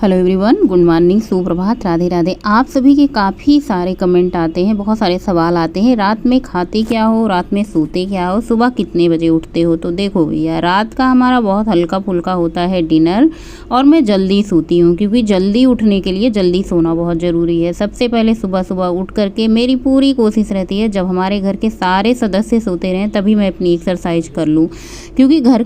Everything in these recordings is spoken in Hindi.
हेलो एवरीवन, गुड मॉर्निंग, सुप्रभात, राधे राधे। आप सभी के काफ़ी सारे कमेंट आते हैं, बहुत सारे सवाल आते हैं। रात में खाते क्या हो, रात में सोते क्या हो, सुबह कितने बजे उठते हो। तो देखो भैया, रात का हमारा बहुत हल्का फुल्का होता है डिनर, और मैं जल्दी सोती हूँ क्योंकि जल्दी उठने के लिए जल्दी सोना बहुत ज़रूरी है। सबसे पहले सुबह सुबह उठ करके मेरी पूरी कोशिश रहती है जब हमारे घर के सारे सदस्य सोते रहें तभी मैं अपनी एक्सरसाइज कर लूँ, क्योंकि घर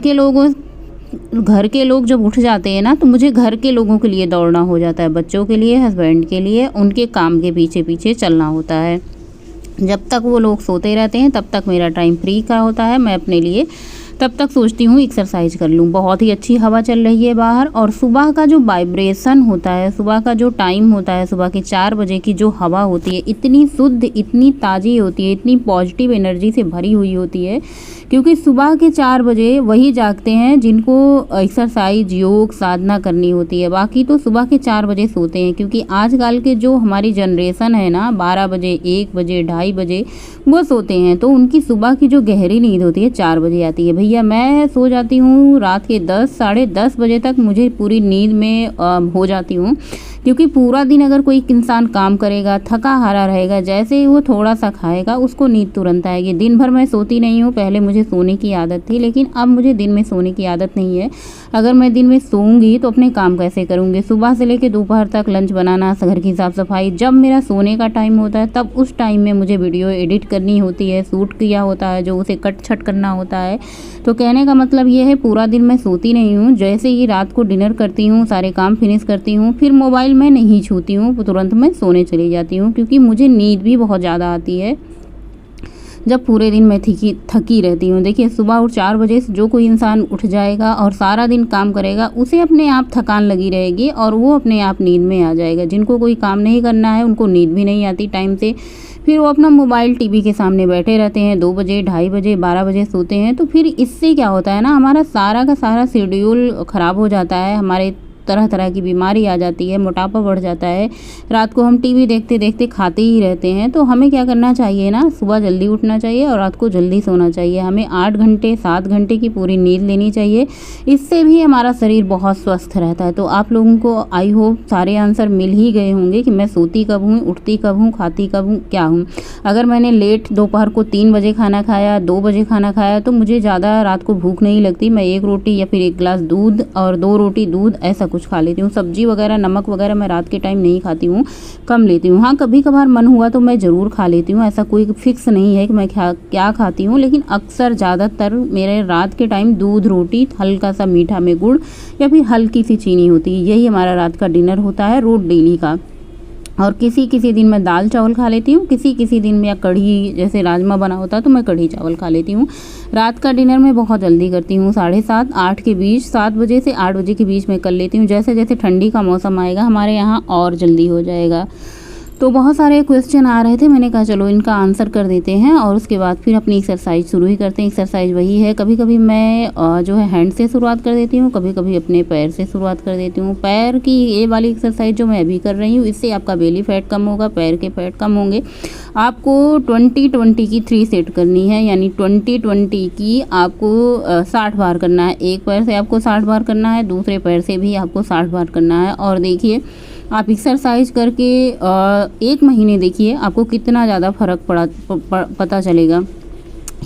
के लोग जब उठ जाते हैं ना तो मुझे घर के लोगों के लिए दौड़ना हो जाता है, बच्चों के लिए, हस्बैंड के लिए, उनके काम के पीछे पीछे चलना होता है। जब तक वो लोग सोते रहते हैं तब तक मेरा टाइम फ्री का होता है, मैं अपने लिए तब तक सोचती हूँ एक्सरसाइज कर लूँ। बहुत ही अच्छी हवा चल रही है बाहर, और सुबह का जो वाइब्रेशन होता है, सुबह का जो टाइम होता है, सुबह के 4 बजे की जो हवा होती है, इतनी शुद्ध, इतनी ताज़ी होती है, इतनी पॉजिटिव एनर्जी से भरी हुई होती है। क्योंकि सुबह के 4 बजे वही जागते हैं जिनको एक्सरसाइज, योग, साधना करनी होती है। बाकी तो सुबह के 4 बजे सोते हैं, क्योंकि आजकल के जो हमारी जनरेशन है ना, 12 बजे, 1 बजे, 2:30 बजे वो सोते हैं, तो उनकी सुबह की जो गहरी नींद होती है 4 बजे आती है। भैया मैं सो जाती हूँ रात के 10, साढ़े 10 बजे तक, मुझे पूरी नींद में हो जाती हूँ। क्योंकि पूरा दिन अगर कोई इंसान काम करेगा, थका हारा रहेगा, जैसे ही वो थोड़ा सा खाएगा उसको नींद तुरंत आएगी। दिन भर मैं सोती नहीं हूँ, पहले मुझे सोने की आदत थी, लेकिन अब मुझे दिन में सोने की आदत नहीं है। अगर मैं दिन में सोऊंगी तो अपने काम कैसे करूँगी, सुबह से लेकर दोपहर तक लंच बनाना, घर की साफ़ सफाई, जब मेरा सोने का टाइम होता है तब उस टाइम में मुझे वीडियो एडिट करनी होती है, शूट किया होता है जो उसे कट छट करना होता है। तो कहने का मतलब ये है, पूरा दिन मैं सोती नहीं हूँ। जैसे ही रात को डिनर करती हूँ, सारे काम फिनिश करती हूँ, फिर मोबाइल मैं नहीं छूती हूँ, तुरंत मैं सोने चली जाती हूँ, क्योंकि मुझे नींद भी बहुत ज़्यादा आती है जब पूरे दिन मैं थकी रहती हूँ। देखिए, सुबह उठ 4 बजे जो कोई इंसान उठ जाएगा और सारा दिन काम करेगा, उसे अपने आप थकान लगी रहेगी और वो अपने आप नींद में आ जाएगा। जिनको कोई काम नहीं करना है उनको नींद भी नहीं आती टाइम से, फिर वो अपना मोबाइल, टीवी के सामने बैठे रहते हैं, 2 बजे, 2:30 बजे, 12 बजे सोते हैं। तो फिर इससे क्या होता है ना, हमारा सारा का सारा शेड्यूल ख़राब हो जाता है, हमारे तरह तरह की बीमारी आ जाती है, मोटापा बढ़ जाता है। रात को हम टीवी देखते देखते खाते ही रहते हैं। तो हमें क्या करना चाहिए ना, सुबह जल्दी उठना चाहिए और रात को जल्दी सोना चाहिए। हमें 8 घंटे, 7 घंटे की पूरी नींद लेनी चाहिए, इससे भी हमारा शरीर बहुत स्वस्थ रहता है। तो आप लोगों को आई होप सारे आंसर मिल ही गए होंगे कि मैं सोती कब हूँ, उठती कब हूँ, खाती कब हूँ, क्या हूँ। अगर मैंने लेट दोपहर को 3 बजे खाना खाया, 2 बजे खाना खाया, तो मुझे ज़्यादा रात को भूख नहीं लगती। मैं 1 रोटी या फिर 1 गिलास दूध और 2 रोटी दूध ऐसा कुछ खा लेती हूँ। सब्जी वगैरह, नमक वगैरह मैं रात के टाइम नहीं खाती हूँ, कम लेती हूँ। हाँ, कभी कभार मन हुआ तो मैं ज़रूर खा लेती हूँ, ऐसा कोई फिक्स नहीं है कि मैं क्या खाती हूँ। लेकिन अक्सर ज़्यादातर मेरे रात के टाइम दूध, रोटी, हल्का सा मीठा में गुड़ या फिर हल्की सी चीनी होती है, यही हमारा रात का डिनर होता है रोज़ डेली का। और किसी किसी दिन मैं दाल चावल खा लेती हूँ, किसी किसी दिन या कढ़ी, जैसे राजमा बना होता है तो मैं कढ़ी चावल खा लेती हूँ। रात का डिनर मैं बहुत जल्दी करती हूँ, 7:30, 8 के बीच, 7 बजे से 8 बजे के बीच में कर लेती हूँ। जैसे जैसे ठंडी का मौसम आएगा हमारे यहाँ और जल्दी हो जाएगा। तो बहुत सारे क्वेश्चन आ रहे थे, मैंने कहा चलो इनका आंसर कर देते हैं और उसके बाद फिर अपनी एक्सरसाइज शुरू ही करते हैं। एक्सरसाइज वही है, कभी कभी मैं जो है हैंड से शुरुआत कर देती हूँ, कभी कभी अपने पैर से शुरुआत कर देती हूँ। पैर की ये वाली एक्सरसाइज जो मैं अभी कर रही हूँ, इससे आपका बेली फैट कम होगा, पैर के फैट कम होंगे। आपको 20-20 की 3 सेट करनी है, यानी 20-20 की आपको 60 बार करना है। एक पैर से आपको 60 बार करना है, दूसरे पैर से भी आपको 60 बार करना है। और देखिए, आप एक्सरसाइज करके 1 महीने देखिए आपको कितना ज़्यादा फ़र्क पता चलेगा।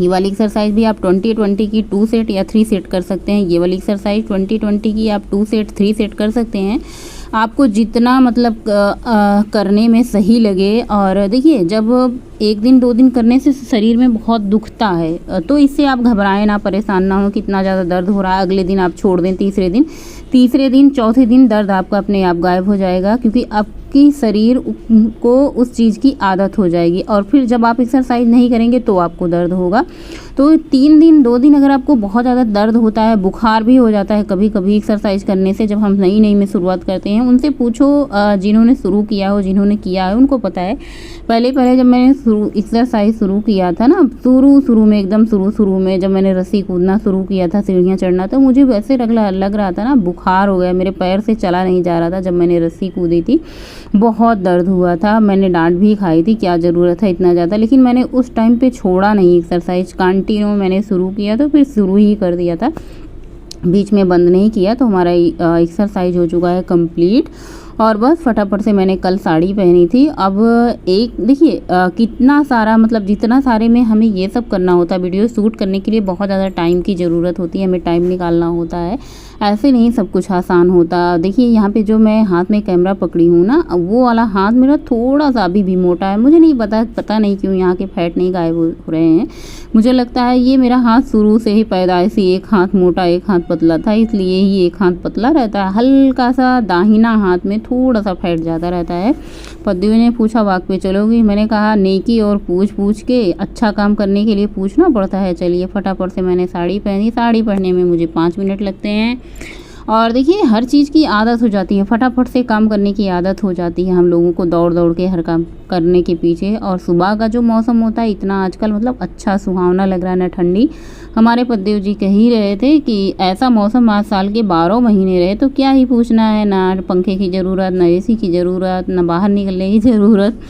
ये वाली एक्सरसाइज भी आप 20-20 की 2 सेट या 3 सेट कर सकते हैं। ये वाली एक्सरसाइज 20-20 की आप 2 सेट, 3 सेट कर सकते हैं, आपको जितना मतलब करने में सही लगे। और देखिए, जब 1 दिन 2 दिन करने से शरीर में बहुत दुखता है, तो इससे आप घबराएं ना, परेशान ना हो कितना ज़्यादा दर्द हो रहा है, अगले दिन आप छोड़ दें, तीसरे दिन, चौथे दिन दर्द आपका अपने आप गायब हो जाएगा, क्योंकि आपकी शरीर को उस चीज़ की आदत हो जाएगी। और फिर जब आप एक्सरसाइज नहीं करेंगे तो आपको दर्द होगा। तो 3 दिन, 2 दिन अगर आपको बहुत ज़्यादा दर्द होता है, बुखार भी हो जाता है कभी कभी एक्सरसाइज करने से, जब हम नई में शुरुआत करते हैं, उनसे पूछो जिन्होंने शुरू किया हो, जिन्होंने किया है उनको पता है। पहले जब मैंने एक्सरसाइज शुरू किया था ना, शुरू में, एकदम शुरू में जब मैंने रस्सी कूदना शुरू किया था, सीढ़ियाँ चढ़ना, तो मुझे वैसे लग रहा था ना, बुखार हो गया, मेरे पैर से चला नहीं जा रहा था। जब मैंने रस्सी कूदी थी बहुत दर्द हुआ था, मैंने डांट भी खाई थी, क्या ज़रूरत है इतना ज़्यादा। लेकिन मैंने उस टाइम पे छोड़ा नहीं, एक्सरसाइज कंटिन्यू मैंने शुरू किया, तो फिर शुरू ही कर दिया था। बीच में बंद नहीं किया। तो हमारा एक्सरसाइज हो चुका है कंप्लीट। और बस फटाफट से मैंने कल साड़ी पहनी थी। अब एक देखिए कितना सारा मतलब जितना सारे में हमें ये सब करना होता है, वीडियो शूट करने के लिए बहुत ज़्यादा टाइम की ज़रूरत होती है, हमें टाइम निकालना होता है, ऐसे नहीं सब कुछ आसान होता। देखिए यहाँ पे जो मैं हाथ में कैमरा पकड़ी हूँ ना, वो वाला हाथ मेरा थोड़ा सा अभी भी मोटा है। मुझे नहीं पता नहीं क्यों यहाँ के फैट नहीं गायब हो रहे हैं। मुझे लगता है ये मेरा हाथ शुरू से ही पैदाइशी एक हाथ मोटा एक हाथ पतला था, इसलिए ही एक हाथ पतला रहता है। हल्का सा दाहिना हाथ में थोड़ा सा फैट ज़्यादा रहता है। पद्दू ने पूछा वाक पे चलोगी? मैंने कहा नेकी और पूछ के अच्छा काम करने के लिए पूछना पड़ता है। चलिए फटाफट से मैंने साड़ी पहनी। साड़ी पहनने में मुझे 5 मिनट लगते हैं। और देखिए हर चीज़ की आदत हो जाती है, फटाफट से काम करने की आदत हो जाती है हम लोगों को, दौड़ के हर काम करने के पीछे। और सुबह का जो मौसम होता है इतना आजकल मतलब अच्छा सुहावना लग रहा है ना, ठंडी। हमारे पद्देव जी कह ही रहे थे कि ऐसा मौसम आज साल के 12 महीने रहे तो क्या ही पूछना है, ना पंखे की ज़रूरत, ना एसी की ज़रूरत, ना बाहर निकलने की ज़रूरत।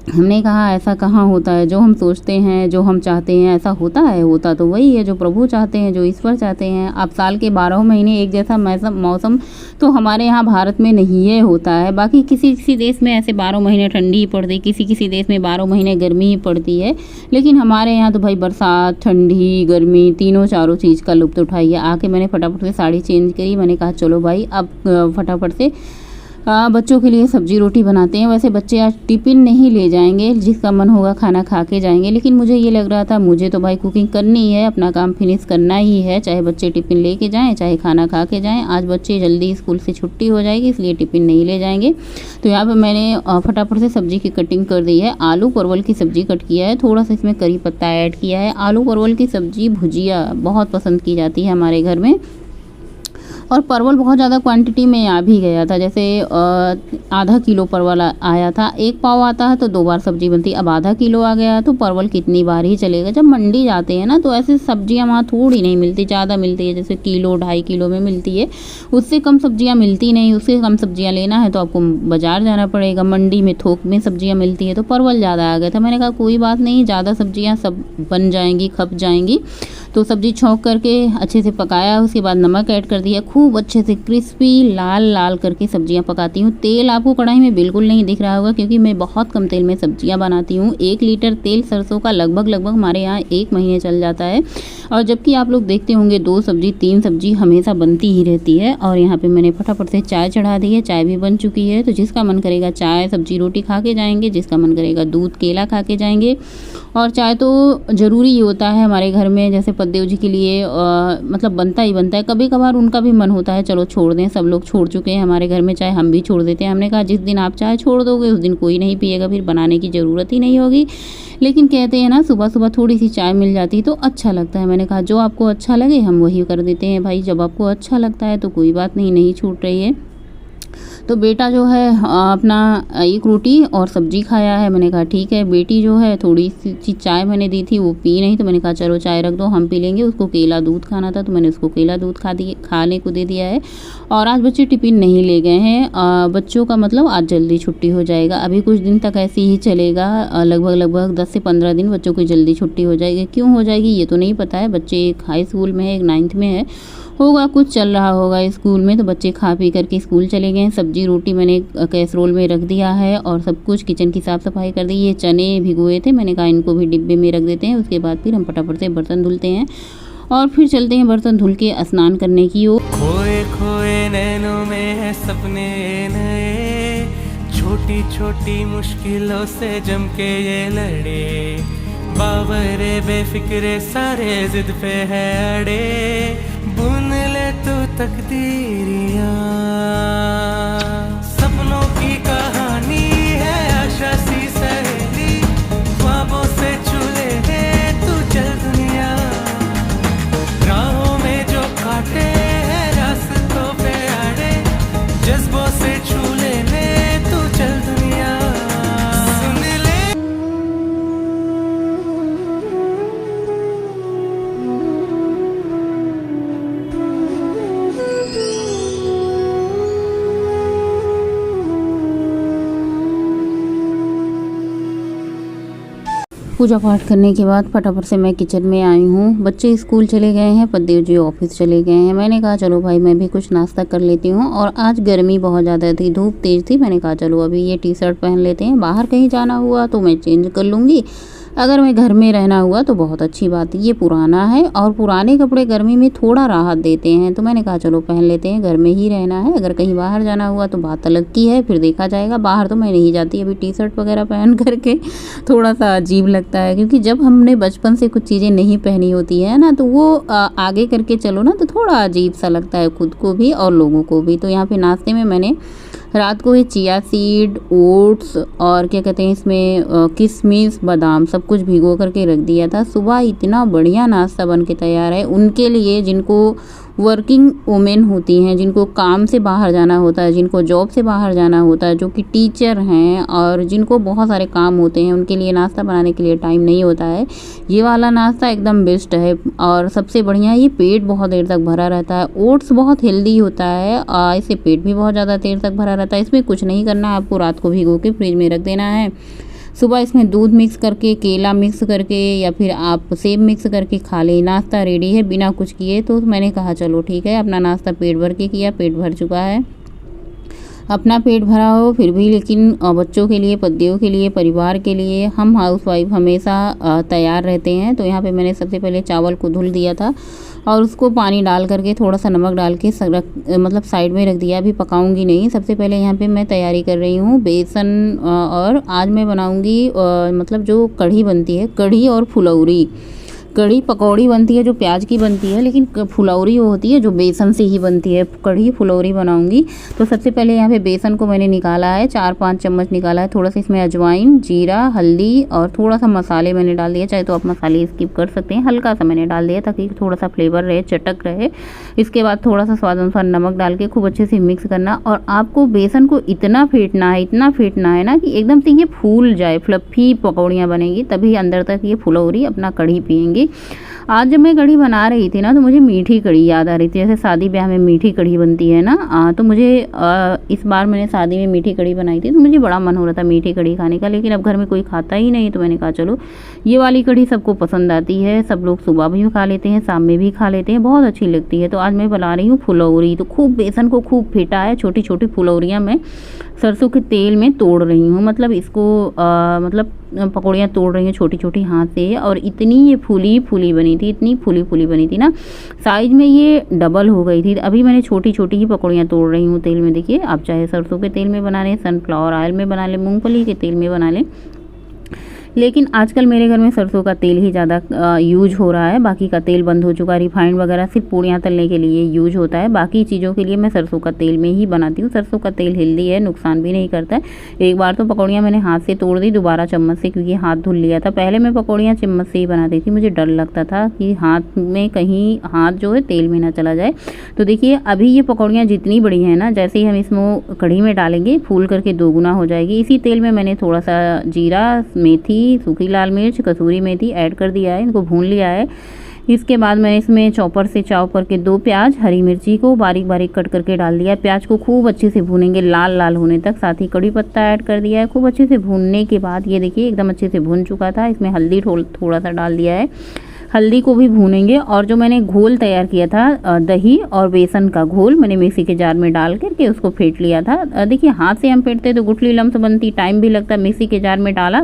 हमने कहा ऐसा कहाँ होता है, जो हम सोचते हैं जो हम चाहते हैं ऐसा होता है। होता तो वही है जो प्रभु चाहते हैं, जो ईश्वर चाहते हैं। अब साल के 12 महीने एक जैसा मौसम तो हमारे यहाँ भारत में नहीं है होता है। बाकी किसी किसी देश में ऐसे 12 महीने ठंडी ही पड़ती, किसी देश में 12 महीने गर्मी ही पड़ती है। लेकिन हमारे यहाँ तो भाई बरसात ठंडी गर्मी तीनों चारों चीज़ का लुत्फ़ उठाइए। आके मैंने फटाफट से साड़ी चेंज करी। मैंने कहा चलो भाई अब फटाफट से बच्चों के लिए सब्जी रोटी बनाते हैं। वैसे बच्चे आज टिफ़िन नहीं ले जाएंगे, जिसका मन होगा खाना खा के जाएंगे। लेकिन मुझे ये लग रहा था मुझे तो भाई कुकिंग करनी है, अपना काम फिनिश करना ही है, चाहे बच्चे टिफ़िन लेके जाएं चाहे खाना खा के जाएं। आज बच्चे जल्दी स्कूल से छुट्टी हो जाएगी इसलिए टिफ़िन नहीं ले जाएंगे। तो यहाँ पर मैंने फटाफट से सब्ज़ी की कटिंग कर दी है। आलू परवल की सब्ज़ी कट किया है, थोड़ा सा इसमें करी पत्ता ऐड किया है। आलू परवल की सब्ज़ी भुजिया बहुत पसंद की जाती है हमारे घर में। और परवल बहुत ज़्यादा क्वांटिटी में आ भी गया था। जैसे आधा किलो परवल आया था, 1 पाव आता है तो 2 बार सब्जी बनती। अब आधा किलो आ गया तो परवल कितनी बार ही चलेगा। जब मंडी जाते हैं ना तो ऐसे सब्जियां वहाँ थोड़ी नहीं मिलती, ज़्यादा मिलती है। जैसे किलो 2.5 किलो में मिलती है, उससे कम सब्जियाँ मिलती नहीं। उससे कम सब्जियाँ लेना है तो आपको बाज़ार जाना पड़ेगा। मंडी में थोक में सब्जियाँ मिलती है, तो परवल ज़्यादा आ गया था। मैंने कहा कोई बात नहीं, ज़्यादा सब्जियाँ सब बन जाएंगी, खप जाएंगी। तो सब्ज़ी छौंक करके अच्छे से पकाया, उसके बाद नमक ऐड कर दिया। खूब अच्छे से क्रिस्पी लाल लाल करके सब्जियां पकाती हूँ। तेल आपको कढ़ाई में बिल्कुल नहीं दिख रहा होगा क्योंकि मैं बहुत कम तेल में सब्जियां बनाती हूँ। 1 लीटर तेल सरसों का लगभग हमारे यहाँ 1 महीने चल जाता है। और जबकि आप लोग देखते होंगे 2 सब्जी 3 सब्जी हमेशा बनती ही रहती है। और यहाँ पर मैंने फटाफट से चाय चढ़ा दी है, चाय भी बन चुकी है। तो जिसका मन करेगा चाय सब्जी रोटी खा के जाएंगे, जिसका मन करेगा दूध केला खा के जाएंगे। और चाय तो ज़रूरी ही होता है हमारे घर में। जैसे पद्देव जी के लिए मतलब बनता ही बनता है। कभी कभार उनका भी मन होता है चलो छोड़ दें, सब लोग छोड़ चुके हैं हमारे घर में चाय, हम भी छोड़ देते हैं। हमने कहा जिस दिन आप चाय छोड़ दोगे उस दिन कोई नहीं पिएगा, फिर बनाने की ज़रूरत ही नहीं होगी। लेकिन कहते हैं ना सुबह सुबह थोड़ी सी चाय मिल जाती है तो अच्छा लगता है। मैंने कहा जो आपको अच्छा लगे हम वही कर देते हैं भाई। जब आपको अच्छा लगता है तो कोई बात नहीं, नहीं छूट रही है। तो बेटा जो है अपना 1 रोटी और सब्जी खाया है। मैंने कहा ठीक है। बेटी जो है थोड़ी सी चाय मैंने दी थी वो पी नहीं, तो मैंने कहा चलो चाय रख दो हम पी लेंगे। उसको केला दूध खाना था तो मैंने उसको केला दूध खाने को दे दिया है। और आज बच्चे टिफ़िन नहीं ले गए हैं। बच्चों का मतलब आज जल्दी छुट्टी हो जाएगा। अभी कुछ दिन तक ऐसे ही चलेगा, लगभग 10 से 15 दिन बच्चों की जल्दी छुट्टी हो जाएगी। क्यों हो जाएगी ये तो नहीं पता है। बच्चे एक हाई स्कूल में है, एक 9th में है, होगा कुछ चल रहा होगा स्कूल में। तो बच्चे खा पी करके स्कूल चले गए हैं। सब्जी रोटी मैंने कैसरोल में रख दिया है और सब कुछ किचन की साफ़ सफाई कर दी। ये चने भिगोए थे, मैंने कहा इनको भी डिब्बे में रख देते हैं। उसके बाद फिर हम फटाफट से बर्तन धुलते हैं और फिर चलते हैं बर्तन धुल के स्नान करने की ओर। खोए खोए नैनों में है सपने नए, छोटी छोटी मुश्किलों से जम के ये लड़े। बावरे बेफिक्रे सारे जिद पे है अड़े, बुन ले तो तकदीरियां। सपनों की कहानी है आशा सी सहेली, ख्वाबों से चूले है तू चल दुनिया। राहों में जो काटे हैं रास्तों पे आड़े, जज्बों से छू लेने तू चल दुनिया। सुन ले पूजा पाठ करने के बाद फटाफट से मैं किचन में आई हूँ। बच्चे स्कूल चले गए हैं, पतिदेव जी ऑफिस चले गए हैं। मैंने कहा चलो भाई मैं भी कुछ नाश्ता कर लेती हूँ। और आज गर्मी बहुत ज़्यादा थी, धूप तेज़ थी। मैंने कहा चलो अभी ये टी शर्ट पहन लेते हैं, बाहर कहीं जाना हुआ तो मैं चेंज कर लूँगी, अगर मैं घर में रहना हुआ तो बहुत अच्छी बात है। ये पुराना है और पुराने कपड़े गर्मी में थोड़ा राहत देते हैं, तो मैंने कहा चलो पहन लेते हैं, घर में ही रहना है। अगर कहीं बाहर जाना हुआ तो बात अलग की है, फिर देखा जाएगा। बाहर तो मैं नहीं जाती अभी टी शर्ट वगैरह पहन करके, थोड़ा सा अजीब लगता है, क्योंकि जब हमने बचपन से कुछ चीज़ें नहीं पहनी होती है ना, तो वो आगे करके चलो ना तो थोड़ा अजीब सा लगता है खुद को भी और लोगों को भी। तो यहाँ पे नाश्ते में मैंने रात को ये चिया सीड, ओट्स और क्या कहते हैं इसमें किशमिश, बादाम सब कुछ भिगो करके रख दिया था। सुबह इतना बढ़िया नाश्ता बन के तैयार है उनके लिए जिनको वर्किंग वुमेन होती हैं, जिनको काम से बाहर जाना होता है, जिनको जॉब से बाहर जाना होता है, जो कि टीचर हैं और जिनको बहुत सारे काम होते हैं, उनके लिए नाश्ता बनाने के लिए टाइम नहीं होता है। ये वाला नाश्ता एकदम बेस्ट है और सबसे बढ़िया ये पेट बहुत देर तक भरा रहता है। ओट्स बहुत हेल्दी होता है, इससे पेट भी बहुत ज़्यादा देर तक भरा रहता है। इसमें कुछ नहीं करना, आपको रात को भिगो के फ्रिज में रख देना है। सुबह इसमें दूध मिक्स करके, केला मिक्स करके या फिर आप सेब मिक्स करके खा लें। नाश्ता रेडी है बिना कुछ किए। तो मैंने कहा चलो ठीक है, अपना नाश्ता पेट भर के किया, पेट भर चुका है। अपना पेट भरा हो फिर भी, लेकिन बच्चों के लिए, पतिदेव के लिए, परिवार के लिए हम हाउसवाइफ हमेशा तैयार रहते हैं। तो यहाँ पे मैंने सबसे पहले चावल को धुल दिया था और उसको पानी डाल करके थोड़ा सा नमक डाल के मतलब साइड में रख दिया। अभी पकाऊंगी नहीं। सबसे पहले यहाँ पे मैं तैयारी कर रही हूँ बेसन और आज मैं बनाऊंगी मतलब जो कढ़ी बनती है, कढ़ी और फुलौरी। कढ़ी पकौड़ी बनती है जो प्याज की बनती है, लेकिन फुलौरी वो होती है जो बेसन से ही बनती है। कढ़ी फुलौरी बनाऊंगी। तो सबसे पहले यहाँ पे बेसन को मैंने निकाला है, 4-5 चम्मच निकाला है। थोड़ा सा इसमें अजवाइन, जीरा, हल्दी और थोड़ा सा मसाले मैंने डाल दिया। चाहे तो आप मसाले स्किप कर सकते हैं, हल्का सा मैंने डाल दिया ताकि थोड़ा सा फ्लेवर रहे, चटक रहे। इसके बाद थोड़ा सा स्वाद अनुसार नमक डाल के खूब अच्छे से मिक्स करना। और आपको बेसन को इतना फेंटना है ना कि एकदम से ये फूल जाए, फ्लफी पकौड़ियाँ बनेगी, तभी अंदर तक ये फुलौरी अपना कढ़ी पियेंगी। आज जब मैं कढ़ी बना रही थी ना, तो मुझे मीठी कढ़ी याद आ रही थी। जैसे शादी ब्याह में मीठी कढ़ी बनती है ना, तो मुझे इस बार मैंने शादी में मीठी कढ़ी बनाई थी, तो मुझे बड़ा मन हो रहा था मीठी कढ़ी खाने का। लेकिन अब घर में कोई खाता ही नहीं, तो मैंने कहा चलो ये वाली कढ़ी सबको पसंद आती है, सब लोग सुबह भी खा लेते हैं, शाम में भी खा लेते हैं, बहुत अच्छी लगती है। तो आज मैं बना रही हूँ फुलौरी। तो खूब बेसन को खूब फेंटा है, छोटी छोटी फुलौरियाँ मैं सरसों के तेल में तोड़ रही हूँ। मतलब इसको मतलब पकौड़ियाँ तोड़ रही हूँ छोटी छोटी हाथ से। और इतनी ये फूली फूली बनी थी, इतनी फूली फूली बनी थी ना, साइज में ये डबल हो गई थी। अभी मैंने छोटी छोटी ही पकौड़ियाँ तोड़ रही हूँ तेल में। देखिए, आप चाहे सरसों के तेल में बना लें, सनफ्लावर ऑयल में बना लें, मूंगफली के तेल में बना लें, लेकिन आजकल मेरे घर में सरसों का तेल ही ज़्यादा यूज हो रहा है। बाकी का तेल बंद हो चुका है। रिफाइंड वगैरह सिर्फ पूड़ियाँ तलने के लिए यूज होता है। बाकी चीज़ों के लिए मैं सरसों का तेल में ही बनाती हूँ। सरसों का तेल हेल्दी है, नुकसान भी नहीं करता है। एक बार तो पकौड़ियाँ मैंने हाथ से तोड़ दी, दोबारा चम्मच से, क्योंकि हाथ धुल लिया था। पहले मैं पकौड़ियाँ चम्मच से ही बनाती थी, मुझे डर लगता था कि हाथ में कहीं हाथ जो है तेल में ना चला जाए। तो देखिए, अभी ये पकौड़ियाँ जितनी बड़ी हैं ना, जैसे ही हम इसमें कढ़ी में डालेंगे फूल करके दोगुना हो जाएगी। इसी तेल में मैंने थोड़ा सा जीरा, मेथी, सूखी लाल मिर्च, कसूरी मेथी ऐड कर दिया है, इनको भून लिया है। इसके बाद मैंने इसमें चॉपर से चॉप करके 2 प्याज, हरी मिर्ची को बारीक बारीक कट करके डाल दिया। प्याज को खूब अच्छे से भूनेंगे, लाल लाल होने तक। साथ ही कड़ी पत्ता ऐड कर दिया है। खूब अच्छे से भूनने के बाद ये देखिए एकदम अच्छे से भून चुका था। इसमें हल्दी थोड़ा सा डाल दिया है, हल्दी को भी भूनेंगे। और जो मैंने घोल तैयार किया था, दही और बेसन का घोल, मैंने मिक्सी के जार में डाल करके उसको फेंट लिया था। देखिए, हाथ से हम फेंटते तो गुठली लम्स बनती, टाइम भी लगता। मिक्सी के जार में डाला,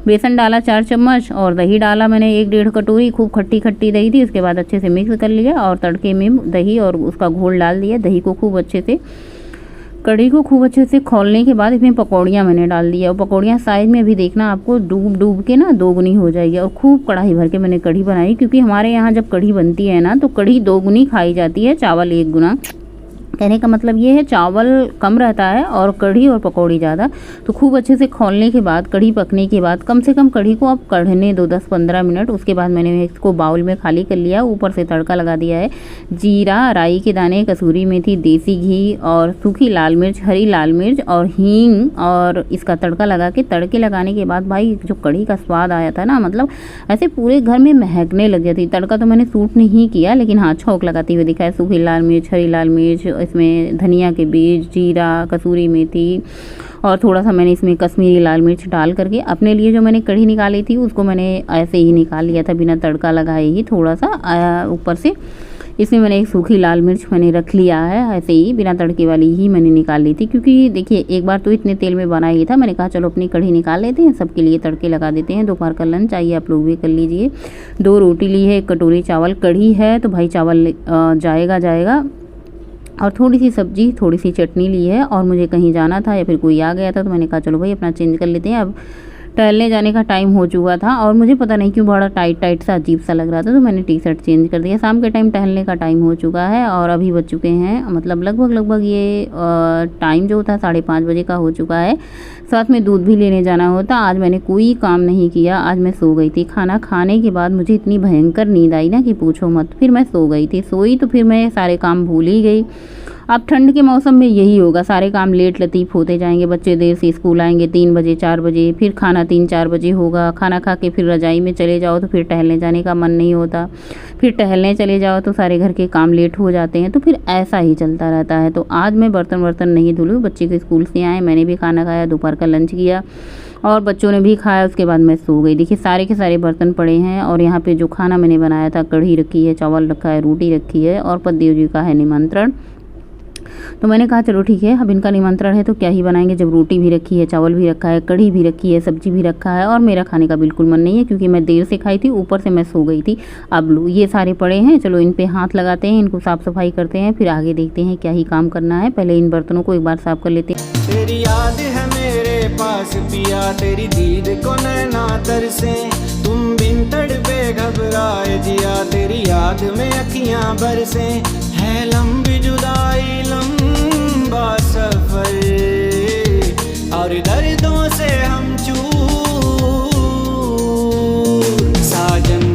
बेसन डाला 4 चम्मच और दही डाला मैंने 1-1.5 कटोरी। खूब खट्टी खट्टी दही थी। उसके बाद अच्छे से मिक्स कर लिया और तड़के में दही और उसका घोल डाल दिया। दही को खूब अच्छे से, कढ़ी को खूब अच्छे से खौलने के बाद इसमें पकौड़ियाँ मैंने डाल दिया। और पकौड़ियाँ साइज में भी देखना, आपको डूब डूब के ना दोगुनी हो जाएगी। और खूब कढ़ाई भर के मैंने कढ़ी बनाई, क्योंकि हमारे यहाँ जब कढ़ी बनती है ना, तो कढ़ी दोगुनी खाई जाती है, चावल 1 गुना। कहने का मतलब ये है, चावल कम रहता है और कढ़ी और पकौड़ी ज़्यादा। तो खूब अच्छे से खौलने के बाद, कढ़ी पकने के बाद, कम से कम कढ़ी को आप कढ़ने दो 10-15 मिनट। उसके बाद मैंने इसको बाउल में खाली कर लिया। ऊपर से तड़का लगा दिया है, जीरा, राई के दाने, कसूरी मेथी, देसी घी और सूखी लाल मिर्च, हरी लाल मिर्च और हींग। और इसका तड़का लगा के, तड़के लगाने के बाद भाई जो कढ़ी का स्वाद आया था ना, मतलब ऐसे पूरे घर में महकने लग जाती। तड़का तो मैंने सूट नहीं किया, लेकिन हाँ छौंक लगाती हुई दिखा है। सूखी लाल मिर्च, हरी लाल मिर्च, इसमें धनिया के बीज, जीरा, कसूरी मेथी और थोड़ा सा मैंने इसमें कश्मीरी लाल मिर्च डाल करके अपने लिए जो मैंने कढ़ी निकाली थी उसको मैंने ऐसे ही निकाल लिया था, बिना तड़का लगाए ही। थोड़ा सा ऊपर से इसमें मैंने एक सूखी लाल मिर्च मैंने रख लिया है, ऐसे ही बिना तड़के वाली ही मैंने निकाल ली थी। क्योंकि देखिए एक बार तो इतने तेल में बना ही था, मैंने कहा चलो अपनी कढ़ी निकाल लेते हैं, सबके लिए तड़के लगा देते हैं। दोपहर का लंच आइए आप लोग भी कर लीजिए। 2 रोटी ली है, 1 कटोरी चावल, कढ़ी है तो भाई चावल जाएगा, और थोड़ी सी सब्जी, थोड़ी सी चटनी ली है। और मुझे कहीं जाना था या फिर कोई आ गया था तो मैंने कहा चलो भाई अपना चेंज कर लेते हैं। अब टहलने जाने का टाइम हो चुका था और मुझे पता नहीं क्यों बड़ा टाइट सा अजीब सा लग रहा था, तो मैंने टी शर्ट चेंज कर दिया। शाम के टाइम टहलने का टाइम हो चुका है और अभी बज चुके हैं मतलब लगभग ये टाइम जो था 5:30 बजे का हो चुका है। साथ में दूध भी लेने जाना होता। आज मैंने कोई काम नहीं किया, आज मैं सो गई थी। खाना खाने के बाद मुझे इतनी भयंकर नींद आई ना कि पूछो मत। फिर मैं सो गई थी, सोई तो फिर मैं सारे काम भूल ही गई। अब ठंड के मौसम में यही होगा, सारे काम लेट लतीफ़ होते जाएंगे। बच्चे देर से स्कूल आएंगे 3 बजे 4 बजे, फिर खाना 3-4 बजे होगा। खाना खा के फिर रजाई में चले जाओ तो फिर टहलने जाने का मन नहीं होता। फिर टहलने चले जाओ तो सारे घर के काम लेट हो जाते हैं, तो फिर ऐसा ही चलता रहता है। तो आज मैं बर्तन नहीं धुली, बच्चे के स्कूल से आए, मैंने भी खाना खाया, दोपहर का लंच किया और बच्चों ने भी खाया। उसके बाद मैं सो गई। देखिए सारे के सारे बर्तन पड़े हैं और यहाँ पे जो खाना मैंने बनाया था, कढ़ी रखी है, चावल रखा है, रोटी रखी है और पतिदेव जी का है निमंत्रण। तो मैंने कहा चलो ठीक है, अब इनका निमंत्रण है तो क्या ही बनाएंगे, जब रोटी भी रखी है, चावल भी रखा है, कढ़ी भी रखी है, सब्जी भी रखा है और मेरा खाने का बिल्कुल मन नहीं है क्योंकि मैं देर से खाई थी, ऊपर से मैं सो गई थी। अब लो ये सारे पड़े हैं, चलो इन पे हाथ लगाते हैं, इनको साफ़ सफाई करते हैं, फिर आगे देखते हैं क्या ही काम करना है। पहले इन बर्तनों को एक बार साफ़ कर लेते हैं। तेरी याद है मेरे पास पिया, तेरी दीद को नैना तरसे, तुम बिन तड़पे घबराए जिया, तेरी याद में अखियां बरसे, है लंबी जुदाई लंबा सफर और दर्दों से हम चूर, साजन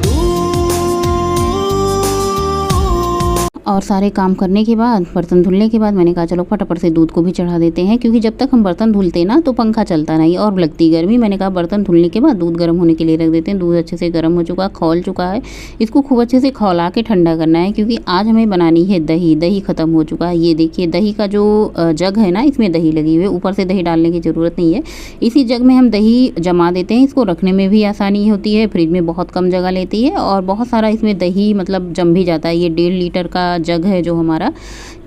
और सारे काम करने के बाद, बर्तन धुलने के बाद मैंने कहा चलो फटाफट से दूध को भी चढ़ा देते हैं क्योंकि जब तक हम बर्तन धुलते ना तो पंखा चलता नहीं और लगती गर्मी। मैंने कहा बर्तन धुलने के बाद दूध गर्म होने के लिए रख देते हैं। दूध अच्छे से गर्म हो चुका, खौल चुका है, इसको खूब अच्छे से खौला के ठंडा करना है क्योंकि आज हमें बनानी है दही। दही ख़त्म हो चुका है, ये देखिए दही का जो जग है ना, इसमें दही लगी हुई है, ऊपर से दही डालने की ज़रूरत नहीं है। इसी जग में हम दही जमा देते हैं, इसको रखने में भी आसानी होती है, फ्रिज में बहुत कम जगह लेती है और बहुत सारा इसमें दही मतलब जम भी जाता है। ये 1.5 लीटर का जग है जो हमारा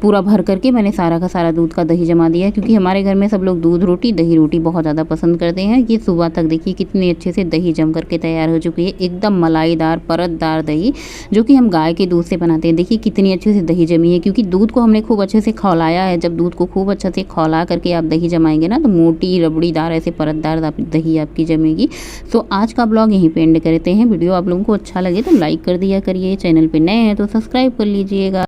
पूरा भर करके मैंने सारा का सारा दूध का दही जमा दिया क्योंकि हमारे घर में सब लोग दूध रोटी, दही रोटी बहुत ज़्यादा पसंद करते हैं। ये सुबह तक देखिए कितने अच्छे से दही जम करके तैयार हो चुकी है, एकदम मलाईदार परतदार दही जो कि हम गाय के दूध से बनाते हैं। देखिए कितनी अच्छे से दही जमी है क्योंकि दूध को हमने खूब अच्छे से खौलाया है। जब दूध को खूब अच्छे से खौला करके आप दही जमाएंगे ना तो मोटी रबड़ीदार ऐसे परतदार दही आपकी जमेगी। तो आज का ब्लॉग यहीं पे एंड करते हैं। वीडियो आप लोगों को अच्छा लगे तो लाइक कर दिया करिए, चैनल पर नए हैं तो सब्सक्राइब कर लीजिएगा।